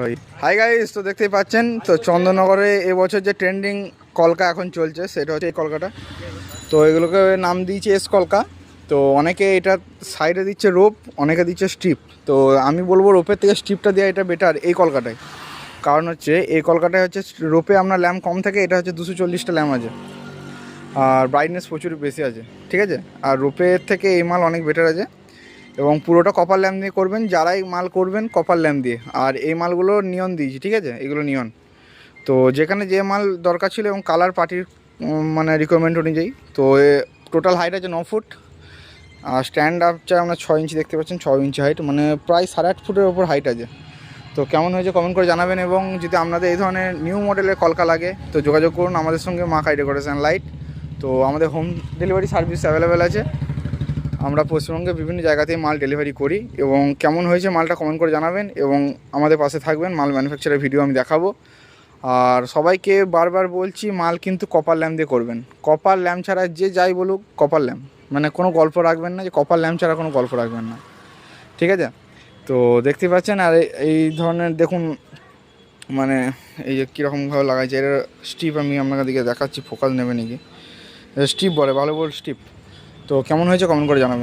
ওই hi guys, তো দেখতেই পাচ্ছেন তো চন্দননগরে এবছর যে ট্রেন্ডিং কলকা এখন চলছে সেটা হচ্ছে এই কলকাটা। তো এগুলোকে নাম দিয়েছে এস কলকা। তো অনেকে এটা সাইডে দিচ্ছে রোপ, অনেকে দিচ্ছে স্ট্রিপ। তো আমি বলবো রোপের থেকে স্ট্রিপটা দেওয়া এটা বেটার এই কলকাটায়। কারণ হচ্ছে এই কলকাতায় হচ্ছে রোপে আপনার ল্যাম্প কম থাকে, এটা হচ্ছে 240টা ল্যাম্প আছে আর ব্রাইটনেস প্রচুর বেশি আছে, ঠিক আছে। আর রোপের থেকে এই মাল অনেক বেটার আছে এবং পুরোটা কপার ল্যাম্প দিয়ে করবেন, যারাই মাল করবেন কপার ল্যাম্প দিয়ে। আর এই মালগুলো নিয়ন দিয়েছি, ঠিক আছে, এগুলো নিয়ন। তো যেখানে যে মাল দরকার ছিল এবং কালার পার্টির মানে রিকোয়ারমেন্ট অনুযায়ী। তো টোটাল হাইট আছে 9 ফুট আর স্ট্যান্ড আপ চাই আমরা 6 ইঞ্চি, দেখতে পাচ্ছেন 6 ইঞ্চি হাইট, মানে প্রায় 8.5 ফুটের ওপর হাইট আছে। তো কেমন হয়েছে কমেন্ট করে জানাবেন এবং যদি আপনাদের এই ধরনের নিউ মডেলের কলকা লাগে তো যোগাযোগ করুন আমাদের সঙ্গে মা কাই ডেকোরেশন লাইট। তো আমাদের হোম ডেলিভারি সার্ভিস অ্যাভেলেবেল আছে। আমরা পশ্চিমবঙ্গের বিভিন্ন জায়গাতেই মাল ডেলিভারি করি এবং কেমন হয়েছে মালটা কমেন্ট করে জানাবেন এবং আমাদের পাশে থাকবেন। মাল ম্যানুফ্যাকচারের ভিডিও আমি দেখাবো। আর সবাইকে বারবার বলছি মাল কিন্তু কপার ল্যাম্প দিয়ে করবেন। কপার ল্যাম্প ছাড়া যে যাই বলুক কপার ল্যাম্প, মানে কোনো গল্প রাখবেন না যে কপার ল্যাম্প ছাড়া কোনো গল্প রাখবেন না, ঠিক আছে। তো দেখতে পাচ্ছেন আর এই ধরনের দেখুন মানে এই যে কীরকমভাবে লাগাইছে এর স্ট্রিপ আমি আপনাদের দিকে দেখাচ্ছি, ফোকাস নেবে নাকি, স্ট্রিপ বলে ভালো বল স্ট্রিপ। তো কেমন হয়েছে কমেন্ট করে জানাবেন।